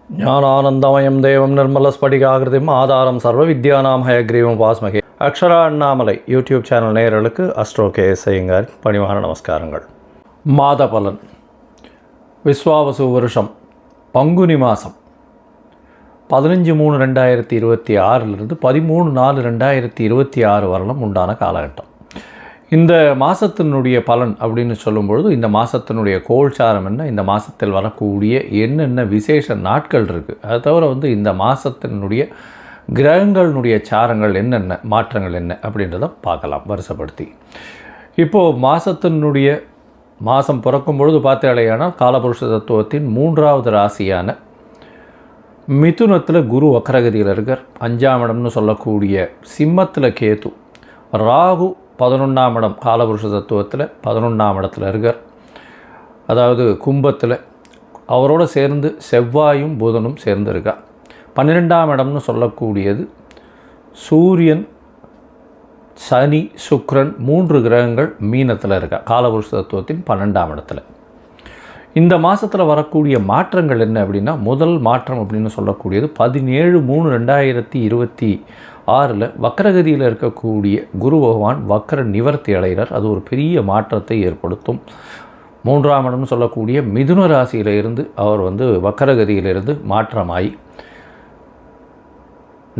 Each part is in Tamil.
ஞானானந்தமயம் தேவம் நிர்மலஸ்படிகாகிருதிம் ஆதாரம் சர்வ வித்யானாம் ஹயக்ரீவம் வாஸ்மகே. அக்ஷரா அண்ணாமலை யூடியூப் சேனல் நேயர்களுக்கு அஸ்ட்ரோ கேஎஸ் ஐயங்கார் பணிவான நமஸ்காரங்கள். மாத பலன். விஸ்வாவசு வருஷம் பங்குனி மாதம் 15/3/2026 13/4/2026 வரலும் உண்டான காலகட்டம். இந்த மாதத்தினுடைய பலன் அப்படின்னு சொல்லும்பொழுது இந்த மாதத்தினுடைய கோல்சாரம் என்ன, இந்த மாதத்தில் வரக்கூடிய என்னென்ன விசேஷ நாட்கள் இருக்குது, அதை தவிர இந்த மாதத்தினுடைய கிரகங்களினுடைய சாரங்கள் என்னென்ன மாற்றங்கள் என்ன அப்படின்றத பார்க்கலாம் வருஷப்படுத்தி. இப்போது மாதம் பிறக்கும் பொழுது பார்த்தாலேயானால் காலபுருஷ தத்துவத்தின் 3வது ராசியான மிதுனத்தில் குரு வக்ரகதியில் இருக்கார். 5ஆம் இடம்னு சொல்லக்கூடிய சிம்மத்தில் கேது, ராகு 11ஆம் இடம் காலபுருஷ தத்துவத்தில் 11ஆம் இடத்துல இருக்கார். அதாவது கும்பத்தில் அவரோடு சேர்ந்து செவ்வாயும் புதனும் சேர்ந்து இருக்கார். 12ஆம் இடம்னு சொல்லக்கூடியது சூரியன், சனி, சுக்கிரன் 3 கிரகங்கள் மீனத்தில் இருக்கா காலபுருஷ தத்துவத்தின் 12ஆம் இடத்துல. இந்த மாதத்தில் வரக்கூடிய மாற்றங்கள் என்ன அப்படின்னா, முதல் மாற்றம் அப்படின்னு சொல்லக்கூடியது 17/3/2026 வக்ரகதியில் இருக்கக்கூடிய குரு பகவான் வக்ர நிவர்த்தி அடைகிறார். அது ஒரு பெரிய மாற்றத்தை ஏற்படுத்தும். 3ஆம் இடம்னு சொல்லக்கூடிய மிதுன ராசியிலிருந்து அவர் வக்ரகதியிலிருந்து மாற்றமாகி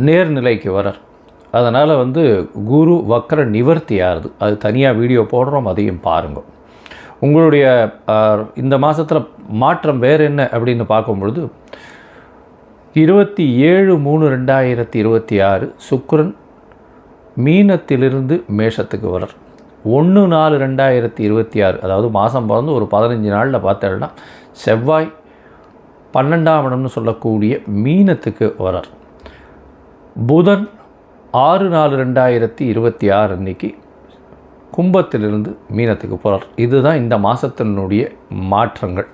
நேர்நிலைக்கு வரார். அதனால் குரு வக்ர நிவர்த்தி ஆகுது. அது தனியாக வீடியோ போடுறோம், அதையும் பாருங்கள். உங்களுடைய இந்த மாதத்தில் மாற்றம் வேறு என்ன அப்படின்னு பார்க்கும்பொழுது 27/3/2026 சுக்கிரன் மீனத்திலிருந்து மேஷத்துக்கு வரார். 1/4/2026 அதாவது மாதம் பிறந்து ஒரு 15 நாளில் பார்த்தோம்னா செவ்வாய் 12ஆம் இடம்னு சொல்லக்கூடிய மீனத்துக்கு வரார். புதன் 6/4/2026 அன்னைக்கு கும்பத்திலிருந்து மீனத்துக்கு போகிறார். இதுதான் இந்த மாதத்தினுடைய மாற்றங்கள்.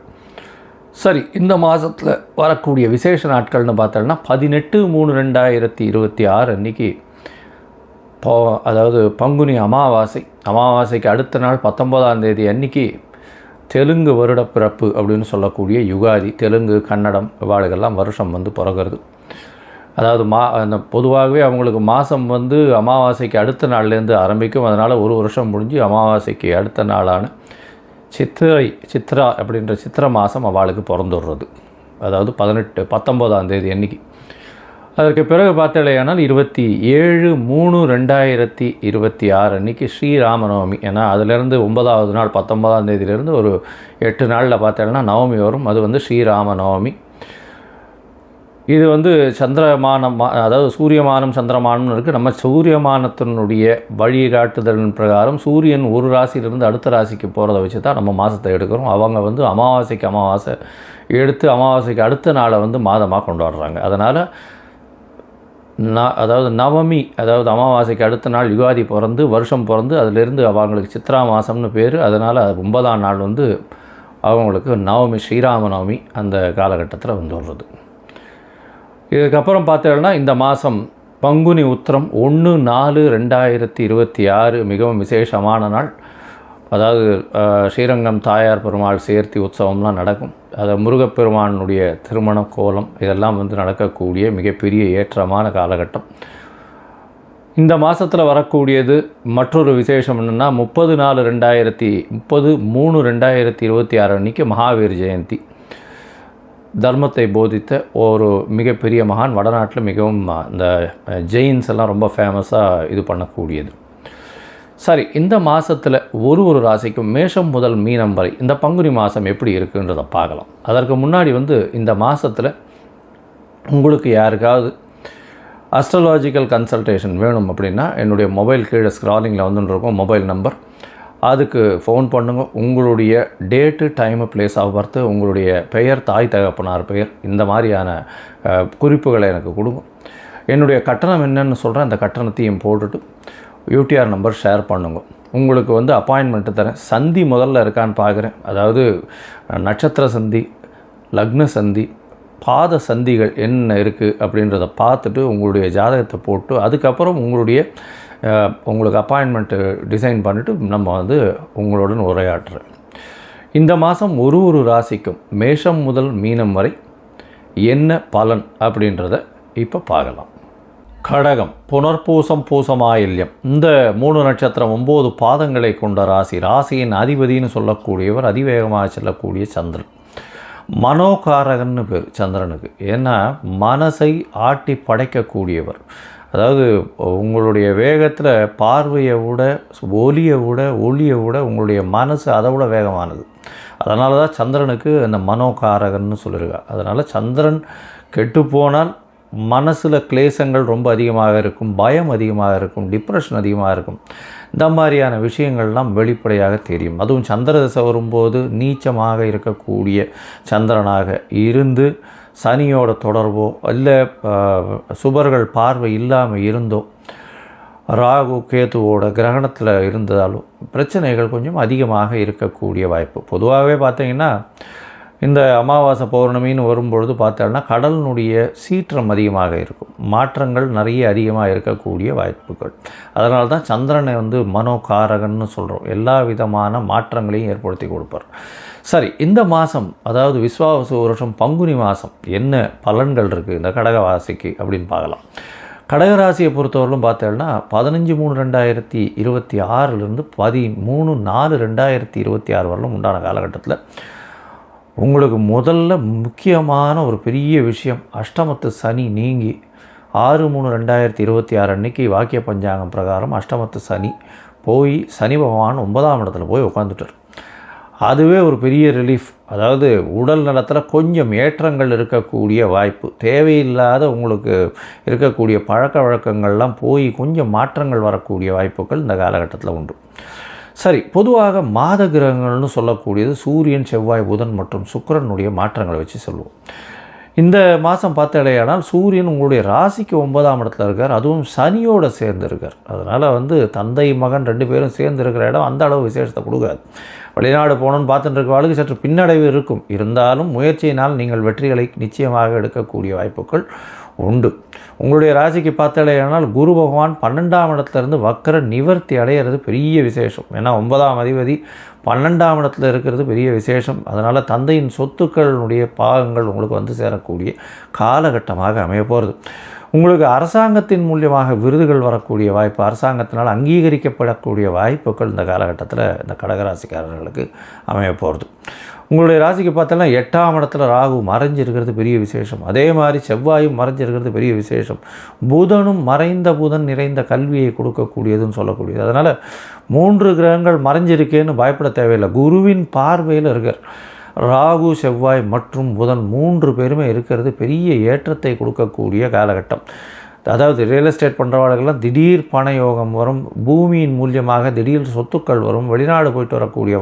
சரி, இந்த மாதத்தில் வரக்கூடிய விசேஷ நாட்கள்னு பார்த்தோம்னா 18/3/2026 அன்றைக்கி அதாவது பங்குனி அமாவாசைக்கு அடுத்த நாள் 19ஆம் தேதி அன்றைக்கி தெலுங்கு வருட பிறப்பு அப்படின்னு சொல்லக்கூடிய யுகாதி. தெலுங்கு, கன்னடம் இவாளுகெல்லாம் வருஷம் பிறகுறது. அதாவது அந்த பொதுவாகவே அவங்களுக்கு மாதம் அமாவாசைக்கு அடுத்த நாள்லேருந்து ஆரம்பிக்கும். அதனால் ஒரு வருஷம் முடிஞ்சு அமாவாசைக்கு அடுத்த நாளான சித்ரா அப்படின்ற சித்திரை மாதம் அவளுக்கு பிறந்துடுறது. அதாவது 19ஆம் தேதி அன்றைக்கி. அதற்கு பிறகு பார்த்தாலேயானால் 27/3/2026 அன்றைக்கி ஸ்ரீராமநவமி. ஏன்னா அதிலேருந்து 9ஆவது நாள் 19ஆம் தேதியிலேருந்து ஒரு 8 நாளில் பார்த்தோன்னா நவமி வரும். அது ஸ்ரீராமநவமி. இது சந்திரமானம், அதாவது சூரியமானம் சந்திரமானம்னு இருக்குது. நம்ம சூரியமானத்தினுடைய வழிகாட்டுதலின் பிரகாரம் சூரியன் ஒரு ராசியிலிருந்து அடுத்த ராசிக்கு போகிறத வச்சு தான் நம்ம மாதத்தை எடுக்கிறோம். அவங்க அமாவாசைக்கு அமாவாசை எடுத்து அமாவாசைக்கு அடுத்த நாளை மாதமாக கொண்டாடுறாங்க. அதனால் அதாவது நவமி, அதாவது அமாவாசைக்கு அடுத்த நாள் யுகாதி வருஷம் பிறந்து அதிலிருந்து அவங்களுக்கு சித்ரா மாதம்னு பேர். அதனால் 9ஆம் நாள் அவங்களுக்கு நவமி, ஸ்ரீராமநவமி அந்த காலகட்டத்தில் வருது. இதுக்கப்புறம் பார்த்தோம்னா இந்த மாதம் பங்குனி உத்திரம் 1/4/2026 மிகவும் விசேஷமான நாள். அதாவது ஸ்ரீரங்கம் தாயார் பெருமாள் சேர்த்தி உற்சவம்லாம் நடக்கும். அது முருகப்பெருமானுடைய திருமண கோலம் இதெல்லாம் நடக்கக்கூடிய மிகப்பெரிய ஏற்றமான காலகட்டம். இந்த மாதத்தில் வரக்கூடியது மற்றொரு விசேஷம் என்னென்னா 30/3/2026 அன்றைக்கி மகாவீர் ஜெயந்தி. தர்மத்தை போதித்த ஒரு மிகப்பெரிய மகான். வடநாட்டில் மிகவும் இந்த ஜெயின்ஸ் எல்லாம் ரொம்ப ஃபேமஸாக இது பண்ணக்கூடியது. சரி, இந்த மாதத்தில் ஒரு ராசிக்கும் மேஷம் முதல் மீனம் வரை இந்த பங்குனி மாதம் எப்படி இருக்குன்றதை பார்க்கலாம். அதற்கு முன்னாடி இந்த மாதத்தில் உங்களுக்கு யாருக்காவது அஸ்ட்ராலாஜிக்கல் கன்சல்டேஷன் வேணும் அப்படின்னா என்னுடைய மொபைல் கீழே ஸ்க்ராலிங்கில் இருக்கும் மொபைல் நம்பர், அதுக்கு ஃபோன் பண்ணுங்கள். உங்களுடைய date, time, place of birth, உங்களுடைய பெயர், தாய் தகப்பனார் பெயர், இந்த மாதிரியான குறிப்புகளை எனக்கு கொடுங்க. என்னுடைய கட்டணம் என்னன்னு சொல்கிறேன். அந்த கட்டணத்தையும் போட்டுட்டு யூடிஆர் நம்பர் ஷேர் பண்ணுங்க. உங்களுக்கு அப்பாயின்மெண்ட்டு தரேன். சந்தி முதல்ல இருக்கான்னு பார்க்குறேன். அதாவது நட்சத்திர சந்தி, லக்ன சந்தி, பாத சந்திகள் என்ன இருக்குது அப்படின்றத பார்த்துட்டு உங்களுடைய ஜாதகத்தை போட்டு அதுக்கப்புறம் உங்களுக்கு அப்பாயின்மெண்ட்டு டிசைன் பண்ணிவிட்டு நம்ம உங்களுடன் உரையாற்றுறேன். இந்த மாதம் ஒரு ராசிக்கும் மேஷம் முதல் மீனம் வரை என்ன பலன் அப்படின்றத இப்போ பார்க்கலாம். கடகம், புனர்பூசம், பூசமாயில்யம், இந்த 3 நட்சத்திரம் 9 பாதங்களை கொண்ட ராசி. ராசியின் அதிபதினு சொல்லக்கூடியவர் அதிவேகமாக செல்லக்கூடிய சந்திரன். மனோகாரகன்னு பேர் சந்திரனுக்கு. ஏன்னா மனசை ஆட்டி படைக்கக்கூடியவர். அதாவது உங்களுடைய வேகத்தில் பார்வையை விட, ஒலியை விட, ஒளியை விட உங்களுடைய மனசு அதை விட வேகமானது. அதனால தான் சந்திரனுக்கு அந்த மனோகாரகன்னு சொல்லியிருக்காங்க. அதனால் சந்திரன் கெட்டுப்போனால் மனசில் கிளேசங்கள் ரொம்ப அதிகமாக இருக்கும், பயம் அதிகமாக இருக்கும், டிப்ரெஷன் அதிகமாக இருக்கும். இந்த மாதிரியான விஷயங்கள்லாம் வெளிப்படையாக தெரியும். அதுவும் சந்திர திசை வரும்போது நீச்சமாக இருக்கக்கூடிய சந்திரனாக இருந்து சனியோட தொடர்போ இல்லை சுபர்கள் பார்வை இல்லாமல் இருந்தோ ராகு கேதுவோட கிரகணத்தில் இருந்ததாலும் பிரச்சனைகள் கொஞ்சம் அதிகமாக இருக்கக்கூடிய வாய்ப்பு. பொதுவாகவே பார்த்திங்கன்னா இந்த அமாவாசை பௌர்ணமின்னு வரும்பொழுது பார்த்தோம்னா கடலினுடைய சீற்றம் அதிகமாக இருக்கும், மாற்றங்கள் நிறைய அதிகமாக இருக்கக்கூடிய வாய்ப்புகள். அதனால தான் சந்திரனை மனோகாரகன்னு சொல்கிறோம். எல்லா விதமான மாற்றங்களையும் ஏற்படுத்தி கொடுப்பார். சரி, இந்த மாதம் அதாவது விஸ்வாவசு வருஷம் பங்குனி மாதம் என்ன பலன்கள் இருக்குது இந்த கடகராசிக்கு அப்படின்னு பார்க்கலாம். கடகராசியை பொறுத்தவரையிலும் பார்த்தோம்னா 15/3/2026 13/4/2026 வரலும் உண்டான காலகட்டத்தில் உங்களுக்கு முதல்ல முக்கியமான ஒரு பெரிய விஷயம், அஷ்டமத்து சனி நீங்கி 6/3/2026 அன்றைக்கி வாக்கிய பஞ்சாங்கம் பிரகாரம் அஷ்டமத்து சனி போய் சனி பகவான் 9ஆம் இடத்துல போய் உட்காந்துட்டார். அதுவே ஒரு பெரிய ரிலீஃப். அதாவது உடல் நலத்தில் கொஞ்சம் ஏற்றங்கள் இருக்கக்கூடிய வாய்ப்பு. தேவையில்லாத உங்களுக்கு இருக்கக்கூடிய பழக்க வழக்கங்கள்லாம் போய் கொஞ்சம் மாற்றங்கள் வரக்கூடிய வாய்ப்புகள் இந்த காலகட்டத்தில் உண்டு. சரி, பொதுவாக மாத கிரகங்கள்னு சொல்லக்கூடியது சூரியன், செவ்வாய், புதன் மற்றும் சுக்கிரனுடைய மாற்றங்களை வச்சு சொல்லுவோம். இந்த மாதம் பார்த்தடையானால் சூரியன் உங்களுடைய ராசிக்கு 9ஆம் இடத்துல இருக்கார், அதுவும் சனியோடு சேர்ந்து இருக்கார். அதனால் தந்தை மகன் 2 பேரும் சேர்ந்து இருக்கிற இடம் அந்த அளவு விசேஷத்தை கொடுக்காது. வெளிநாடு போகணுன்னு பார்த்துட்டு இருக்கிறவர்களுக்கு சற்று பின்னடைவு இருக்கும். இருந்தாலும் முயற்சியினால் நீங்கள் வெற்றிகளை நிச்சயமாக எடுக்கக்கூடிய வாய்ப்புகள் உண்டு. உங்களுடைய ராசிக்கு பார்த்தடையானால் குரு பகவான் 12ஆம் இடத்துலேருந்து வக்கர நிவர்த்தி அடைகிறது பெரிய விசேஷம். ஏன்னா 9ஆம் அதிபதி 12ஆம் இடத்துல இருக்கிறது பெரிய விசேஷம். அதனால் தந்தையின் சொத்துக்களுடைய பாகங்கள் உங்களுக்கு சேரக்கூடிய காலகட்டமாக அமைய போகிறது. உங்களுக்கு அரசாங்கத்தின் மூலியமாக விருதுகள் வரக்கூடிய வாய்ப்பு, அரசாங்கத்தினால் அங்கீகரிக்கப்படக்கூடிய வாய்ப்புகள் இந்த காலகட்டத்தில் இந்த கடகராசிக்காரர்களுக்கு அமைய போகிறது. உங்களுடைய ராசிக்கு பார்த்தோன்னா 8ஆம் இடத்துல ராகு மறைஞ்சிருக்கிறது பெரிய விசேஷம். அதே மாதிரி செவ்வாயும் மறைஞ்சிருக்கிறது பெரிய விசேஷம். புதனும் மறைந்த புதன் நிறைந்த கல்வியை கொடுக்கக்கூடியதுன்னு சொல்லக்கூடியது. அதனால் 3 கிரகங்கள் மறைஞ்சிருக்கேன்னு பயப்பட தேவையில்லை. குருவின் பார்வையில் இருக்கார். ராகு, செவ்வாய் மற்றும் புதன் 3 பேருமே இருக்கிறது பெரிய ஏற்றத்தை கொடுக்கக்கூடிய காலகட்டம். அதாவது ரியல் எஸ்டேட் பண்ணுறவர்களுக்கெல்லாம் திடீர் பண யோகம் வரும், பூமியின் மூலியமாக திடீர் சொத்துக்கள் வரும், வெளிநாடு போயிட்டு வரக்கூடிய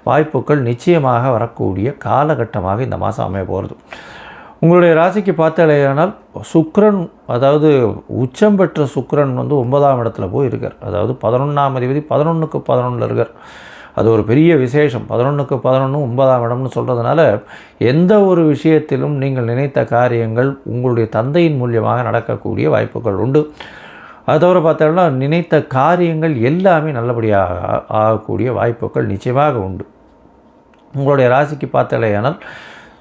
வாய்ப்புகள் நிச்சயமாக வரக்கூடிய காலகட்டமாக இந்த மாதம் அமைய போகிறது. உங்களுடைய ராசிக்கு பார்த்தாலேயானால் சுக்கிரன், அதாவது உச்சம் பெற்ற சுக்கிரன் 9ஆம் இடத்துல போய் இருக்கார். அதாவது 11ஆம் அதிபதி 11க்கு 11 இருக்கார். அது ஒரு பெரிய விசேஷம். 11க்கு 11 9ஆம் இடம்னு சொல்கிறதுனால எந்த ஒரு விஷயத்திலும் நீங்கள் நினைத்த காரியங்கள் உங்களுடைய தந்தையின் மூலியமாக நடக்கக்கூடிய வாய்ப்புகள் உண்டு. அது தவிர பார்த்தோம்னா நினைத்த காரியங்கள் எல்லாமே நல்லபடியாக ஆகக்கூடிய வாய்ப்புகள் நிச்சயமாக உண்டு. உங்களுடைய ராசிக்கு பார்த்தாலேயானால்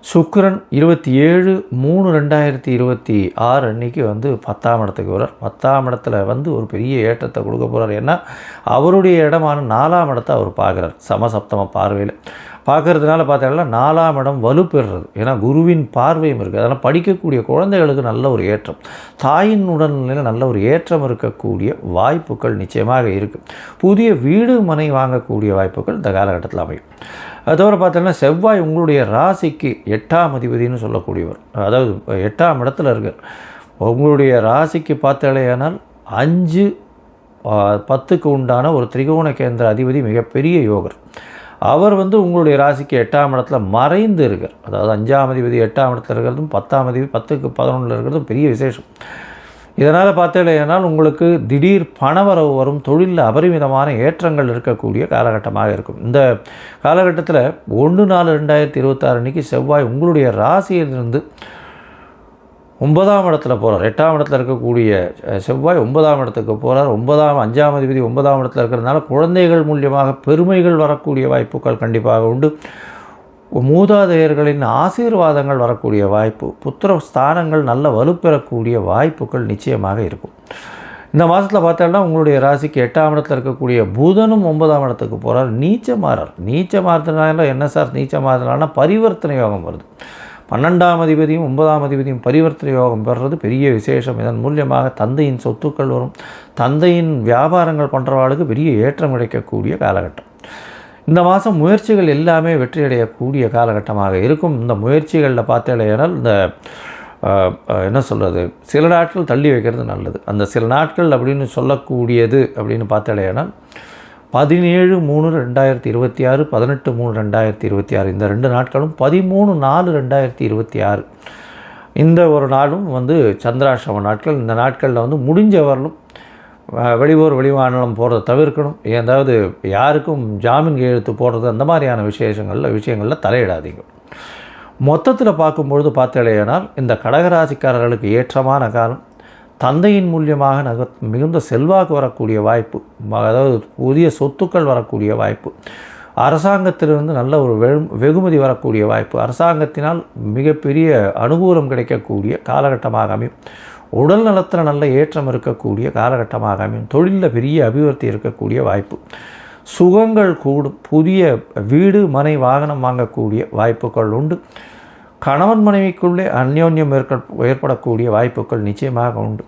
சுக்கிரன் 27/3/2026 அன்றைக்கி 10ஆம் இடத்துக்கு வரார். 10ஆம் இடத்துல ஒரு பெரிய ஏற்றத்தை கொடுக்க போகிறார். ஏன்னா அவருடைய இடமான 4ஆம் இடத்தை அவர் பார்க்குறார். சமசப்தம பார்வையில் பார்க்கறதுனால பார்த்தீங்கன்னா 4ஆம் இடம் வலுப்பெறுறது. ஏன்னா குருவின் பார்வையும் இருக்குது. அதனால் படிக்கக்கூடிய குழந்தைகளுக்கு நல்ல ஒரு ஏற்றம், தாயின் உடல்நிலையில் நல்ல ஒரு ஏற்றம் இருக்கக்கூடிய வாய்ப்புகள் நிச்சயமாக இருக்குது. புதிய வீடு மனை வாங்கக்கூடிய வாய்ப்புகள் இந்த காலகட்டத்தில் அமையும். அது தவிர பார்த்தீங்கன்னா செவ்வாய் உங்களுடைய ராசிக்கு 8ஆம் அதிபதினு சொல்லக்கூடியவர். அதாவது 8ஆம் இடத்துல இருக்கார். உங்களுடைய ராசிக்கு பார்த்தாலேயானால் 5-10க்கு உண்டான ஒரு திரிகோண கேந்திர அதிபதி மிகப்பெரிய யோகர். அவர் உங்களுடைய ராசிக்கு 8ஆம் இடத்துல மறைந்து இருக்கார். அதாவது 5ஆம் அதிபதி 8ஆம் இடத்துல இருக்கிறதும் 10ஆம் அதிபதி 10க்கு 11 இருக்கிறதும் பெரிய விசேஷம். இதனால் பார்த்தீங்கன்னா உங்களுக்கு திடீர் பணவரவு வரும், தொழிலில் அபரிமிதமான ஏற்றங்கள் இருக்கக்கூடிய காலகட்டமாக இருக்கும். இந்த காலகட்டத்தில் 1/4/2026 அன்றைக்கி செவ்வாய் உங்களுடைய ராசியிலிருந்து 9ஆம் இடத்துல போகிறார். 8ஆம் இடத்துல இருக்கக்கூடிய செவ்வாய் 9ஆம் இடத்துக்கு போகிறார். 5ஆம் அதிபதி 9ஆம் இடத்துல இருக்கிறதுனால குழந்தைகள் மூலியமாக பெருமைகள் வரக்கூடிய வாய்ப்புகள் கண்டிப்பாக உண்டு. மூதாதையர்களின் ஆசீர்வாதங்கள் வரக்கூடிய வாய்ப்பு, புத்திர ஸ்தானங்கள் நல்ல வலுப்பெறக்கூடிய வாய்ப்புகள் நிச்சயமாக இருக்கும். இந்த மாதத்தில் பார்த்தோம்னா உங்களுடைய ராசிக்கு 8ஆம் இடத்துல இருக்கக்கூடிய புதனும் 9ஆம் இடத்துக்கு போகிறார். நீச்ச மாறுறதுனால என்ன சார் நீச்ச மாறுறதுனால பரிவர்த்தனை யோகம் வருது. 12ஆம் அதிபதியும் 9ஆம் அதிபதியும் பரிவர்த்தனை யோகம் பெறுறது பெரிய விசேஷம். இதன் மூலியமாக தந்தையின் சொத்துக்கள் வரும். தந்தையின் வியாபாரங்கள் பண்ணுறவாளுக்கு பெரிய ஏற்றம் கிடைக்கக்கூடிய காலகட்டம். இந்த மாதம் முயற்சிகள் எல்லாமே வெற்றியடையக்கூடிய காலகட்டமாக இருக்கும். இந்த முயற்சிகளில் பார்த்தேனால் இந்த என்ன சொல்கிறது, சில நாட்கள் தள்ளி வைக்கிறது நல்லது. அந்த சில நாட்கள் அப்படின்னு சொல்லக்கூடியது அப்படின்னு பார்த்தேனால் 17/3/2026, 18/3/2026 இந்த 2 நாட்களும், 13/4/2026 இந்த ஒரு நாளும் சந்திராஷ்டம நாட்கள். இந்த நாட்களில் முடிஞ்ச வரலும் வெளியூர் வெளிமாநிலம் போகிறத தவிர்க்கணும். ஏதாவது யாருக்கும் ஜாமீன் கையெழுத்து போடுறது அந்த மாதிரியான விஷயங்களில் தலையிடாதீங்க. மொத்தத்தில் பார்க்கும்பொழுது பார்த்தேனால் இந்த கடகராசிக்காரர்களுக்கு ஏற்றமான காலம். தந்தையின் மூலியமாக மிகுந்த செல்வாக்கு வரக்கூடிய வாய்ப்பு, அதாவது புதிய சொத்துக்கள் வரக்கூடிய வாய்ப்பு, அரசாங்கத்திலிருந்து நல்ல ஒரு வெகுமதி வரக்கூடிய வாய்ப்பு, அரசாங்கத்தினால் மிகப்பெரிய அனுகூலம் கிடைக்கக்கூடிய காலகட்டமாக அமையும். உடல் நலத்தில் நல்ல ஏற்றம் இருக்கக்கூடிய காலகட்டமாக அமையும். தொழிலில் பெரிய அபிவிருத்தி இருக்கக்கூடிய வாய்ப்பு, சுகங்கள் கூடும். புதிய வீடு மனை வாகனம் வாங்கக்கூடிய வாய்ப்புகள் உண்டு. கணவன் மனைவிக்குள்ளே அந்யோன்யம் ஏற்படக்கூடிய வாய்ப்புகள் நிச்சயமாக உண்டு.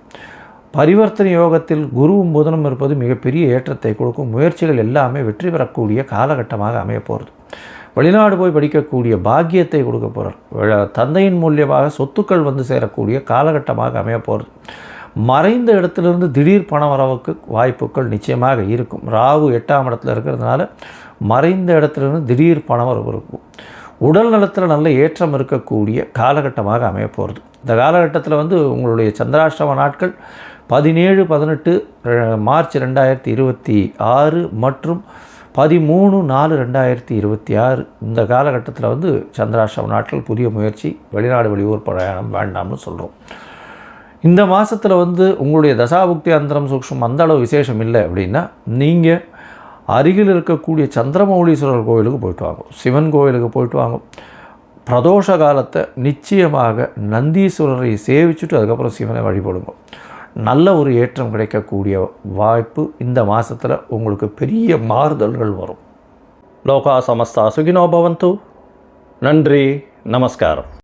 பரிவர்த்தனை யோகத்தில் குருவும் புதனும் இருப்பது மிகப்பெரிய ஏற்றத்தை கொடுக்கும். முயற்சிகள் எல்லாமே வெற்றி பெறக்கூடிய காலகட்டமாக அமைய போகிறது. வெளிநாடு போய் படிக்கக்கூடிய பாக்கியத்தை கொடுக்க போகிறார். தந்தையின் மூலியமாக சொத்துக்கள் சேரக்கூடிய காலகட்டமாக அமைய போகிறது. மறைந்த இடத்துலேருந்து திடீர் பண வரவுக்கு வாய்ப்புகள் நிச்சயமாக இருக்கும். ராகு 8ஆம் இடத்துல இருக்கிறதுனால மறைந்த இடத்துலேருந்து திடீர் பண வரவு இருக்கும். உடல் நலத்தில் நல்ல ஏற்றம் இருக்கக்கூடிய காலகட்டமாக அமைய போகிறது. இந்த காலகட்டத்தில் உங்களுடைய சந்திராஷ்டம நாட்கள் 17-18 மார்ச் 2026 மற்றும் 13/4/2026 இந்த காலகட்டத்தில் சந்திராஷ்டம நாட்கள். புதிய முயற்சி, வெளிநாடு வெளியூர் பிரயாணம் வேண்டாம்னு சொல்கிறோம். இந்த மாதத்தில் உங்களுடைய தசாபுக்தி அந்தரம் சூக்ஷ்மம் அந்த அளவு விசேஷம் இல்லை அப்படின்னா நீங்கள் அருகில் இருக்கக்கூடிய சந்திரமௌலீஸ்வரர் கோவிலுக்கு போயிட்டு வாங்க, சிவன் கோவிலுக்கு போயிட்டு வாங்க. பிரதோஷ காலத்தை நிச்சயமாக நந்தீஸ்வரரை சேவிச்சுட்டு அதுக்கப்புறம் சிவனை வழிபடுங்க. நல்ல ஒரு ஏற்றம் கிடைக்கக்கூடிய வாய்ப்பு இந்த மாதத்தில் உங்களுக்கு பெரிய மாறுதல்கள் வரும். லோகா சமஸ்தா சுகினோ பவந்து. நன்றி, நமஸ்காரம்.